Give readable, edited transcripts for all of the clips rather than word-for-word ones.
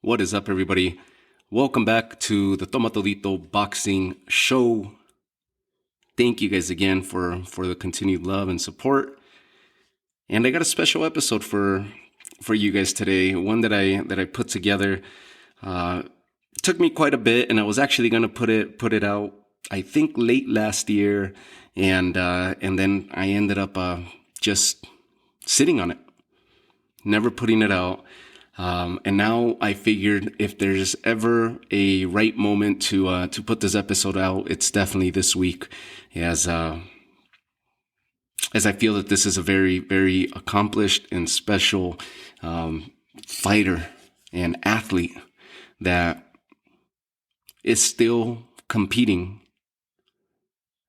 What is up, everybody? Welcome back to the Tomatolito Boxing Show. Thank you guys again for the continued love and support. And I got a special episode for you guys today. One that I put together. Took me quite a bit, and I was actually going to put it out, I think, late last year, and then I ended up just sitting on it, never putting it out. And now I figured if there's ever a right moment to put this episode out, it's definitely this week, as I feel that this is a very, very accomplished and special fighter and athlete that is still competing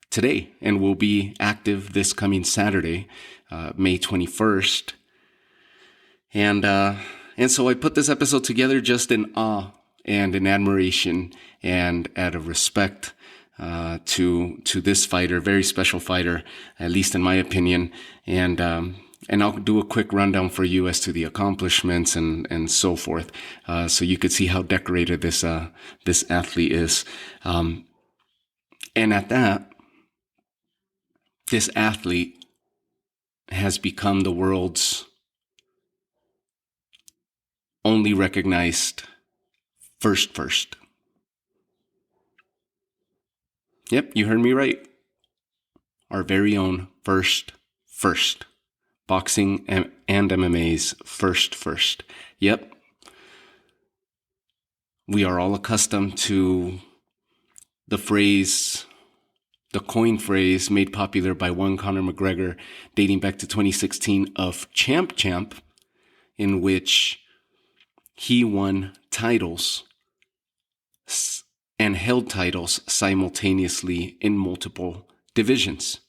today and will be active this coming Saturday, May 21st. And so I put this episode together just in awe and in admiration and out of respect to this fighter, very special fighter, at least in my opinion. And I'll do a quick rundown for you as to the accomplishments and so forth, so you could see how decorated this athlete is. And at that, this athlete has become the world's only recognized first. Yep, you heard me right. Our very own first. Boxing and MMA's first. Yep. We are all accustomed to the coin phrase made popular by one Conor McGregor dating back to 2016 of champ, in which he won titles and held titles simultaneously in multiple divisions.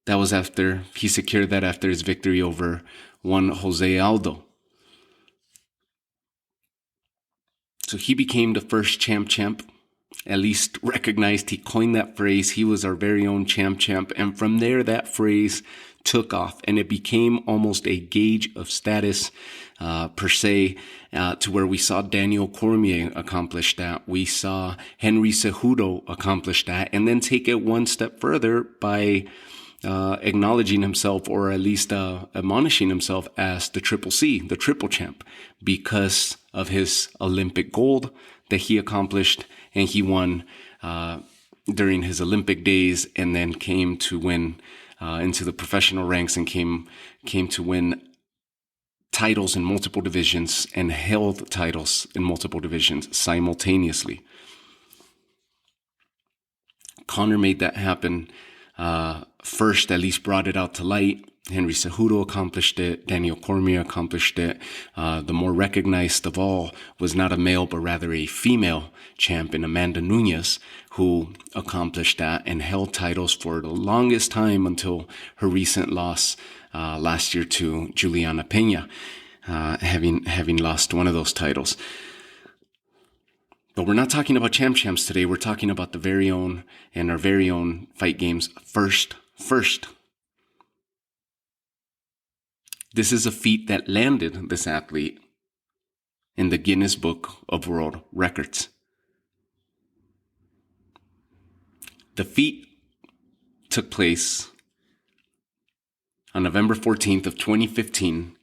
That was after he secured that after his victory over one Jose Aldo. So he became the first champ, at least recognized. He coined that phrase. He was our very own champ. And from there, that phrase took off, and it became almost a gauge of status, per se, to where we saw Daniel Cormier accomplish that. We saw Henry Cejudo accomplish that, and then take it one step further by acknowledging himself, or at least admonishing himself as the Triple C, the triple champ, because of his Olympic gold that he accomplished, and he won during his Olympic days, and then came to win into the professional ranks, and came to win titles in multiple divisions and held titles in multiple divisions simultaneously. Conor made that happen first, at least brought it out to light. Henry Cejudo accomplished it. Daniel Cormier accomplished it. The more recognized of all was not a male, but rather a female champion, Amanda Nunes, who accomplished that and held titles for the longest time until her recent loss last year to Juliana Pena, having lost one of those titles. But we're not talking about champs today. We're talking about the very own and our very own Fight Games first. This is a feat that landed this athlete in the Guinness Book of World Records. The feat took place on November 14th of 2015,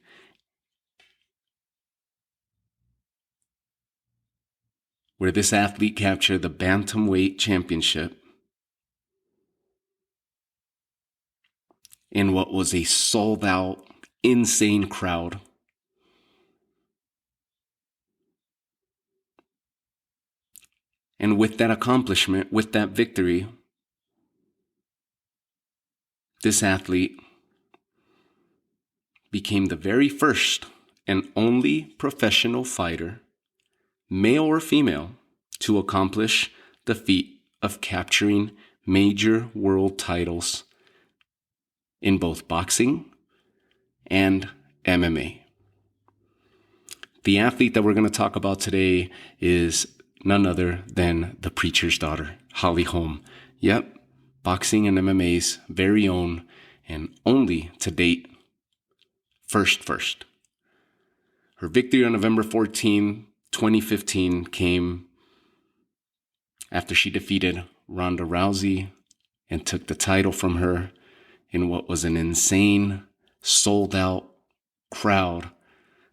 where this athlete captured the bantamweight championship in what was a sold-out, insane crowd. And with that accomplishment, with that victory, this athlete became the very first and only professional fighter, male or female, to accomplish the feat of capturing major world titles in both boxing and MMA. The athlete that we're going to talk about today is none other than the preacher's daughter, Holly Holm. Yep, boxing and MMA's very own and only to date First. Her victory on November 14, 2015 came after she defeated Ronda Rousey and took the title from her in what was an insane, sold-out crowd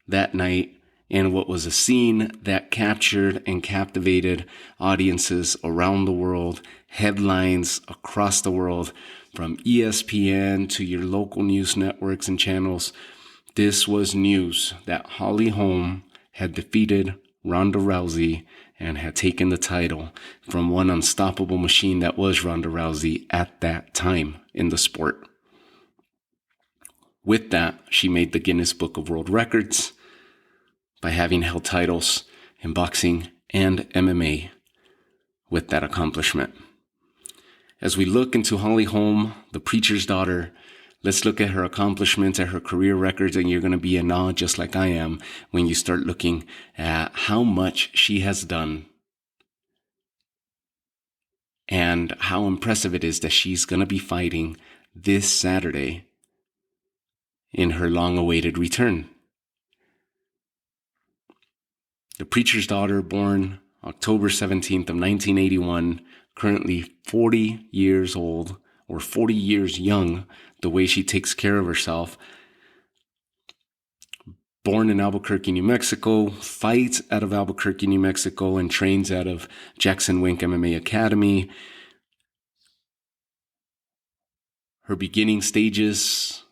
that night, and what was a scene that captured and captivated audiences around the world, headlines across the world, from ESPN to your local news networks and channels. This was news that Holly Holm had defeated Ronda Rousey and had taken the title from one unstoppable machine that was Ronda Rousey at that time in the sport. With that, she made the Guinness Book of World Records by having held titles in boxing and MMA with that accomplishment. As we look into Holly Holm, the preacher's daughter, let's look at her accomplishments, at her career records, and you're going to be in awe just like I am when you start looking at how much she has done and how impressive it is that she's going to be fighting this Saturday in her long-awaited return. The preacher's daughter, born October 17th of 1981, currently 40 years old, or 40 years young, the way she takes care of herself. Born in Albuquerque, New Mexico, fights out of Albuquerque, New Mexico, and trains out of Jackson Wink MMA Academy. Her beginning stages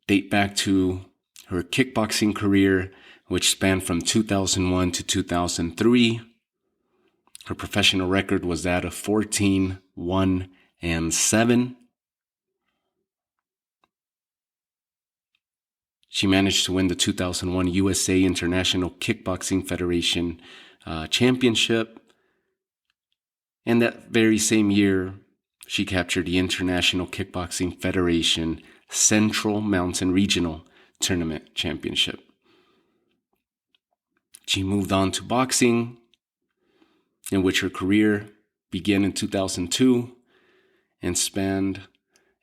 date back to her kickboxing career, which spanned from 2001 to 2003. Her professional record was that of 14, 1, and 7. She managed to win the 2001 USA International Kickboxing Federation Championship. And that very same year, she captured the International Kickboxing Federation Central Mountain Regional Tournament Championship. She moved on to boxing, in which her career began in 2002 and spanned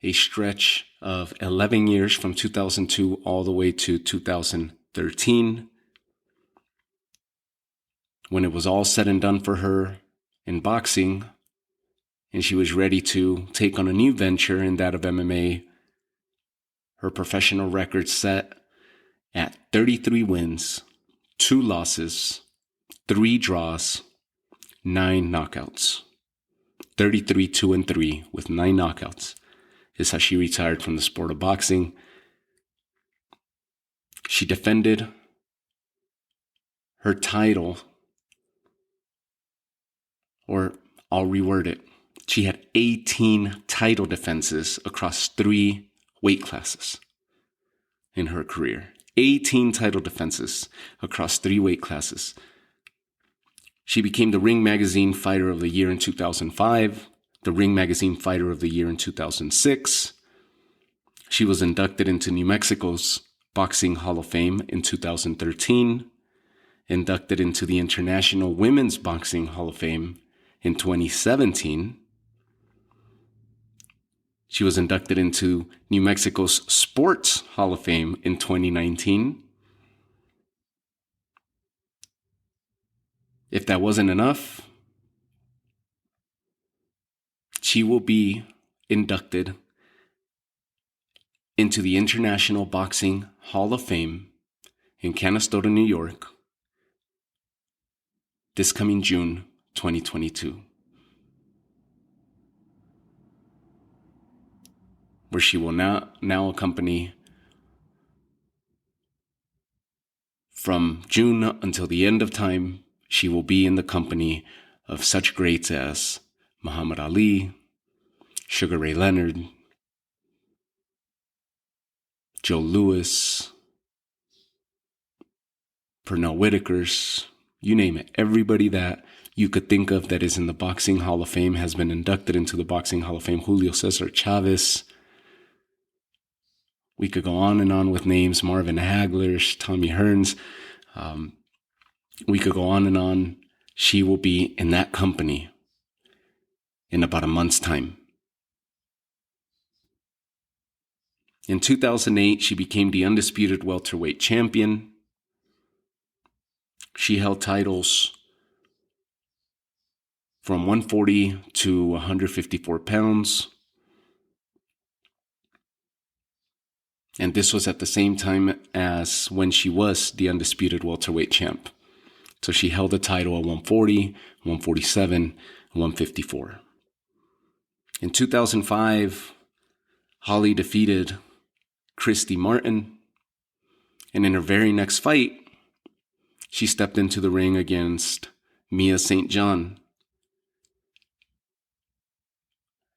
a stretch of 11 years from 2002 all the way to 2013. When it was all said and done for her in boxing, and she was ready to take on a new venture in that of MMA, her professional record set at 33 wins, 2 losses, 3 draws, 9 knockouts. 33, 2, and 3 with 9 knockouts is how she retired from the sport of boxing. She defended her title, or I'll reword it. She had 18 title defenses across 3 weight classes in her career. 18 title defenses across 3 weight classes. She became the Ring Magazine Fighter of the Year in 2005, the Ring Magazine Fighter of the Year in 2006. She was inducted into New Mexico's Boxing Hall of Fame in 2013, inducted into the International Women's Boxing Hall of Fame in 2017. She was inducted into New Mexico's Sports Hall of Fame in 2019. If that wasn't enough, she will be inducted into the International Boxing Hall of Fame in Canastota, New York, this coming June 2022. Where she will now accompany from June until the end of time. She will be in the company of such greats as Muhammad Ali, Sugar Ray Leonard, Joe Louis, Pernell Whitakers, you name it. Everybody that you could think of that is in the Boxing Hall of Fame has been inducted into the Boxing Hall of Fame. Julio Cesar Chavez. We could go on and on with names. Marvin Hagler, Tommy Hearns. We could go on and on. She will be in that company in about a month's time. In 2008, she became the undisputed welterweight champion. She held titles from 140 to 154 pounds. And this was at the same time as when she was the undisputed welterweight champ. So she held the title at 140, 147, and 154. In 2005, Holly defeated Christy Martin. And in her very next fight, she stepped into the ring against Mia St. John.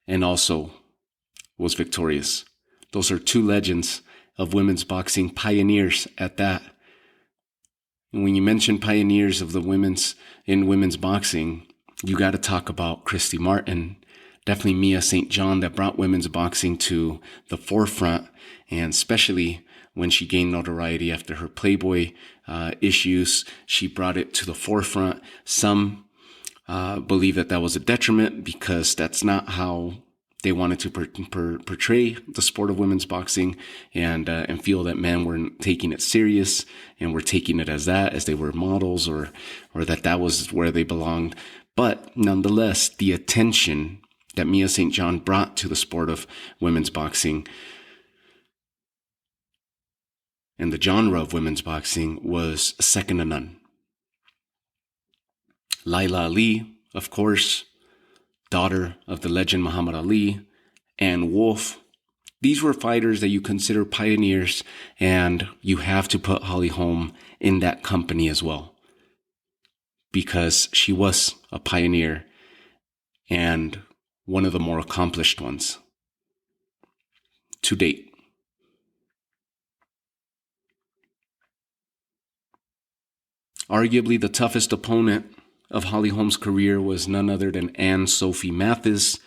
And also was victorious. Those are two legends of women's boxing, pioneers at that. And when you mention pioneers of the women's boxing, you got to talk about Christy Martin, definitely Mia St. John, that brought women's boxing to the forefront, and especially when she gained notoriety after her Playboy issues, she brought it to the forefront. Some believe that was a detriment because that's not how they wanted to portray the sport of women's boxing, and feel that men weren't taking it serious and were taking it as they were models, or that was where they belonged. But nonetheless, the attention that Mia St. John brought to the sport of women's boxing and the genre of women's boxing was second to none. Laila Ali, of course, daughter of the legend Muhammad Ali, and Wolf. These were fighters that you consider pioneers, and you have to put Holly Holm in that company as well, because she was a pioneer and one of the more accomplished ones to date. Arguably the toughest opponent of Holly Holm's career was none other than Anne-Sophie Mathis,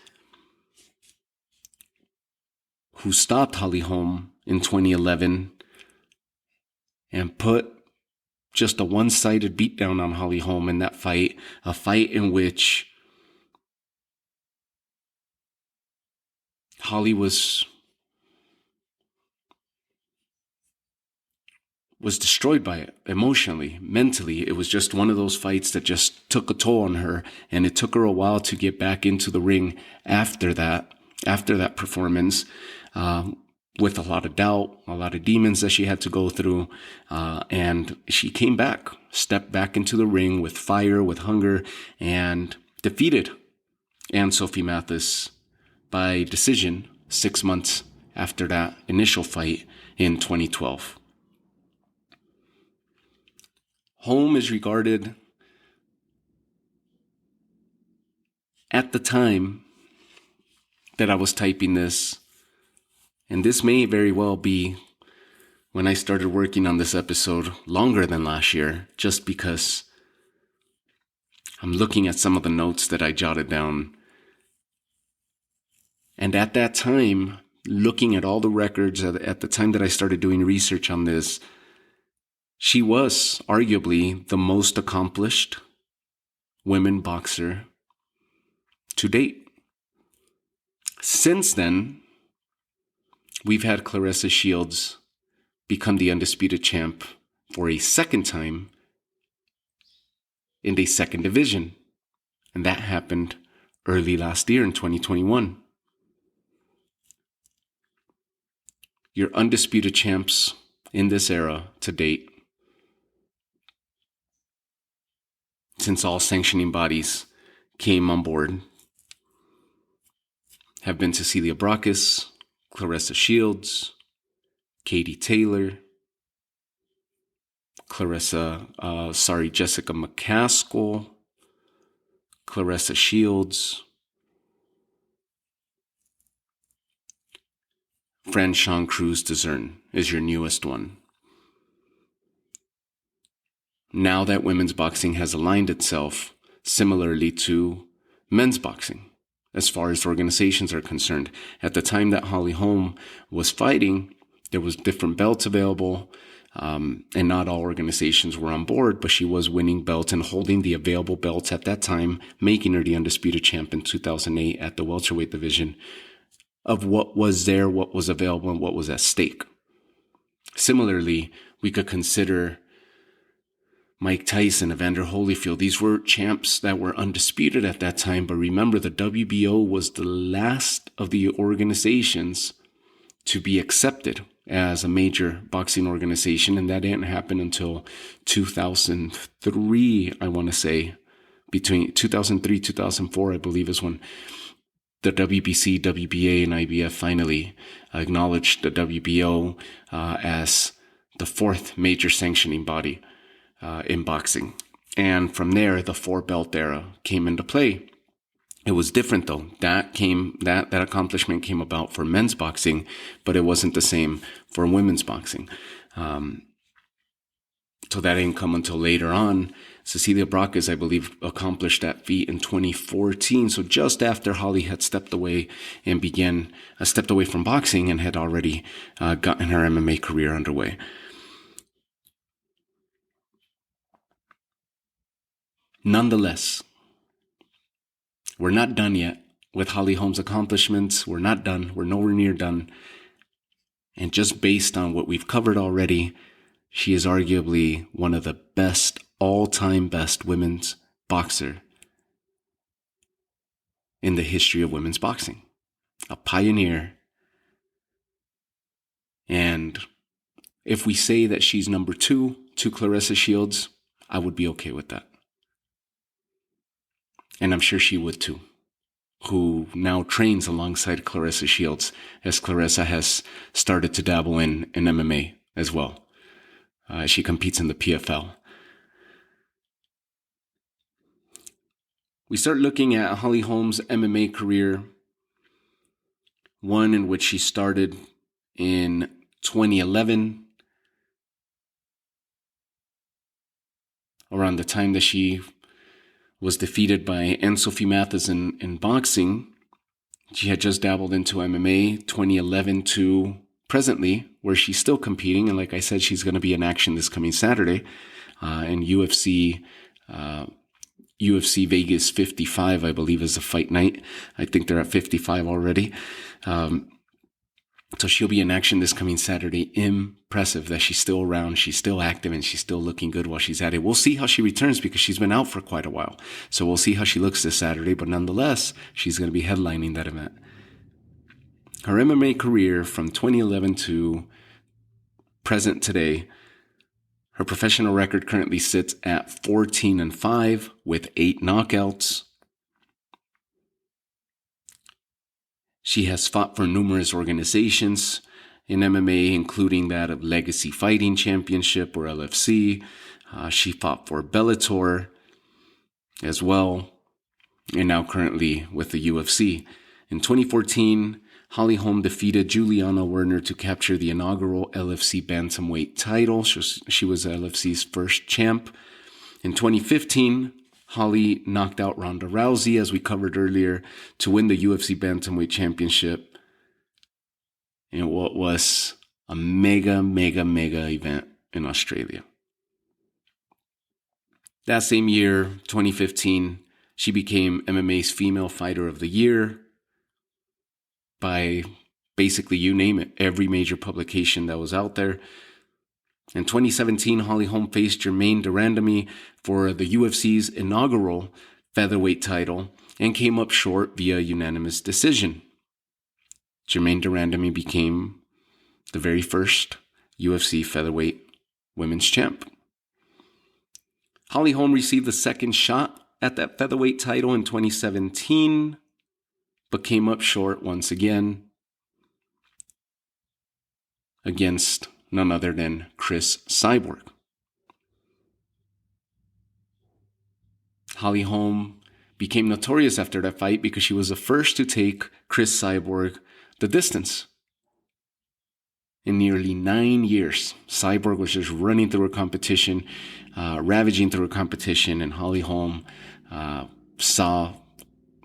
who stopped Holly Holm in 2011 and put just a one-sided beatdown on Holly Holm in that fight, a fight in which Holly was destroyed by it emotionally, mentally. It was just one of those fights that just took a toll on her, and it took her a while to get back into the ring after that performance, with a lot of doubt, a lot of demons that she had to go through, and she came back, stepped back into the ring with fire, with hunger, and defeated Anne-Sophie Mathis by decision 6 months after that initial fight in 2012. Holm is regarded at the time that I was typing this, and this may very well be when I started working on this episode longer than last year, just because I'm looking at some of the notes that I jotted down. And at that time, looking at all the records at the time that I started doing research on this, she was arguably the most accomplished women boxer to date. Since then, we've had Claressa Shields become the undisputed champ for a second time in the second division. And that happened early last year in 2021. Your undisputed champs in this era to date, since all sanctioning bodies came on board, have been Cecilia Brækhus, Claressa Shields, Katie Taylor, Jessica McCaskill, Claressa Shields, Franchon Cruz-Dezurn is your newest one. Now that women's boxing has aligned itself similarly to men's boxing, as far as organizations are concerned. At the time that Holly Holm was fighting, there was different belts available, and not all organizations were on board, but she was winning belts and holding the available belts at that time, making her the undisputed champ in 2008 at the welterweight division. of what was there, what was available, and what was at stake. Similarly, we could consider Mike Tyson, Evander Holyfield. These were champs that were undisputed at that time, but remember, the WBO was the last of the organizations to be accepted as a major boxing organization, and that didn't happen until 2003, I want to say. Between 2003 2004, I believe, is when the WBC, WBA, and IBF finally acknowledged the WBO as the fourth major sanctioning body in boxing. And from there, the four-belt era came into play. It was different though. That accomplishment came about for men's boxing, but it wasn't the same for women's boxing. So that didn't come until later on. Cecilia Brakas, I believe, accomplished that feat in 2014. So just after Holly had stepped away from boxing and had already gotten her MMA career underway. Nonetheless, we're not done yet with Holly Holm's accomplishments. We're not done. We're nowhere near done. And just based on what we've covered already, she is arguably one of the best, all-time best women's boxer in the history of women's boxing. A pioneer. And if we say that she's number 2 to Claressa Shields, I would be okay with that. And I'm sure she would too, who now trains alongside Claressa Shields, as Claressa has started to dabble in MMA as well. She competes in the PFL. We start looking at Holly Holm's MMA career, one in which she started in 2011, around the time that she was defeated by Anne-Sophie Mathis in boxing. She had just dabbled into MMA 2011 to presently, where she's still competing. And like I said, she's going to be in action this coming Saturday in UFC Vegas 55, I believe, is the fight night. I think they're at 55 already. So she'll be in action this coming Saturday. Impressive that she's still around, she's still active, and she's still looking good while she's at it. We'll see how she returns because she's been out for quite a while. So we'll see how she looks this Saturday, but nonetheless, she's going to be headlining that event. Her MMA career from 2011 to present today, her professional record currently sits at 14-5 with 8 knockouts. She has fought for numerous organizations in MMA, including that of Legacy Fighting Championship, or LFC. She fought for Bellator as well, and now currently with the UFC. In 2014, Holly Holm defeated Juliana Werner to capture the inaugural LFC bantamweight title. She was LFC's first champ. In 2015, Holly knocked out Ronda Rousey, as we covered earlier, to win the UFC Bantamweight Championship in what was a mega event in Australia. That same year, 2015, she became MMA's Female Fighter of the Year by basically, you name it, every major publication that was out there. In 2017, Holly Holm faced Germaine de Randamie for the UFC's inaugural featherweight title and came up short via unanimous decision. Germaine de Randamie became the very first UFC featherweight women's champ. Holly Holm received the second shot at that featherweight title in 2017, but came up short once again against none other than Cris Cyborg. Holly Holm became notorious after that fight because she was the first to take Cris Cyborg the distance. In nearly 9 years, Cyborg was just running through her competition, ravaging through her competition, and Holly Holm saw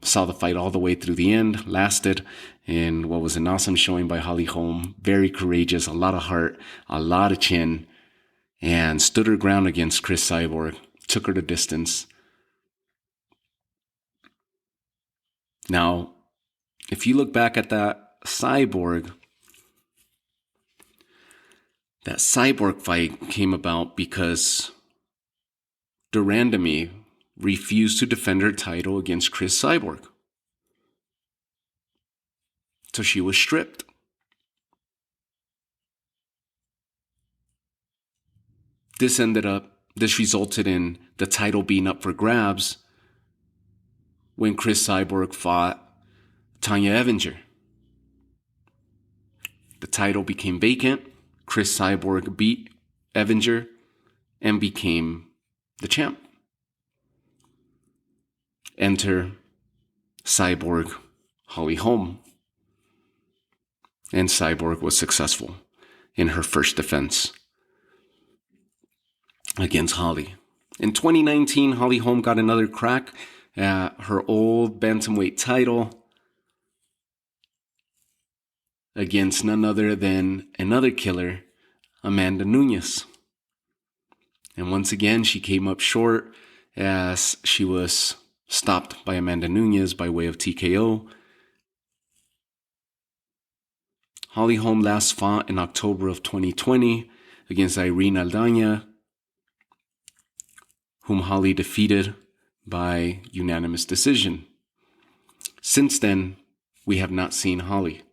the fight all the way through the end, lasted in what was an awesome showing by Holly Holm. Very courageous, a lot of heart, a lot of chin, and stood her ground against Cris Cyborg, took her the distance. Now, if you look back at that cyborg fight came about because de Randamie refused to defend her title against Chris Cyborg. So she was stripped. This resulted in the title being up for grabs when Chris Cyborg fought Tanya Evinger. The title became vacant. Chris Cyborg beat Evinger and became the champ. Enter Cyborg Holly Holm. And Cyborg was successful in her first defense against Holly. In 2019, Holly Holm got another crack at her old bantamweight title against none other than another killer, Amanda Nunes. And once again, she came up short as she was stopped by Amanda Nunes by way of TKO. Holly Holm last fought in October of 2020 against Irene Aldana, whom Holly defeated by unanimous decision. Since then, we have not seen Holly.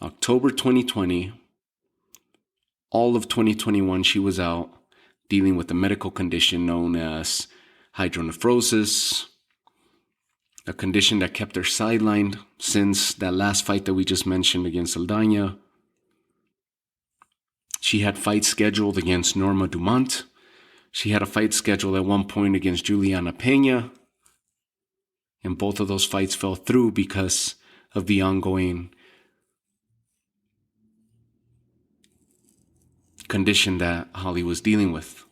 October 2020, all of 2021, she was out dealing with a medical condition known as hydronephrosis, a condition that kept her sidelined since that last fight that we just mentioned against Aldana. She had fights scheduled against Norma Dumont. She had a fight scheduled at one point against Juliana Pena. And both of those fights fell through because of the ongoing condition that Holly was dealing with.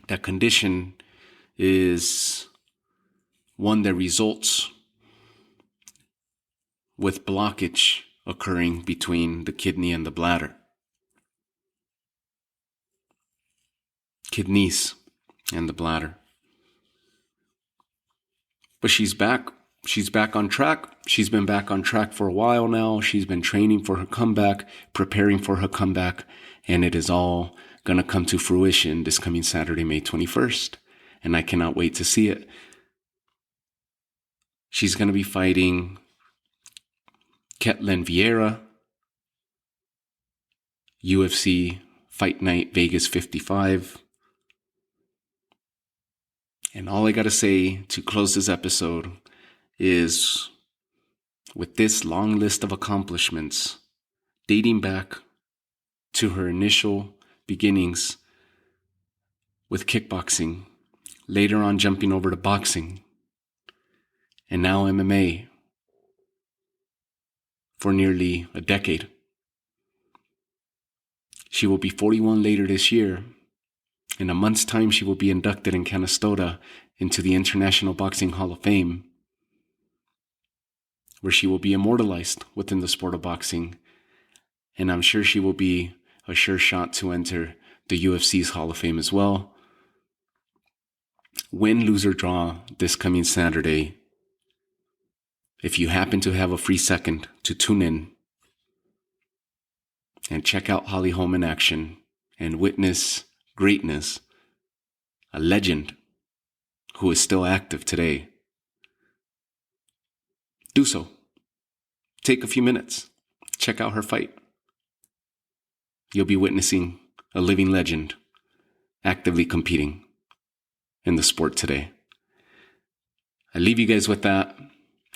That condition is one that results with blockage occurring between the kidney and the bladder. Kidneys and the bladder. But she's back. She's back on track. She's been back on track for a while now. She's been training for her comeback, preparing for her comeback, and it is all going to come to fruition this coming Saturday, May 21st. And I cannot wait to see it. She's going to be fighting Ketlin Vieira, UFC Fight Night Vegas 55. And all I got to say to close this episode is, with this long list of accomplishments dating back to her initial beginnings with kickboxing, later on jumping over to boxing, and now MMA for nearly a decade. She will be 41 later this year. In a month's time, she will be inducted in Canastota into the International Boxing Hall of Fame, where she will be immortalized within the sport of boxing. And I'm sure she will be a sure shot to enter the UFC's Hall of Fame as well. Win, lose, or draw this coming Saturday. If you happen to have a free second to tune in and check out Holly Holm in action and witness greatness, a legend who is still active today, do so. Take a few minutes. Check out her fight. You'll be witnessing a living legend actively competing in the sport today. I leave you guys with that.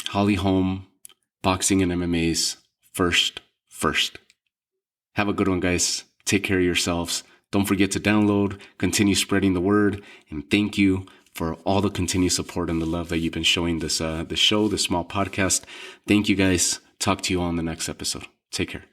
Holly Holm, boxing and MMA's first. Have a good one, guys. Take care of yourselves. Don't forget to download, continue spreading the word, and thank you for all the continued support and the love that you've been showing this show, this small podcast. Thank you, guys. Talk to you all in the next episode. Take care.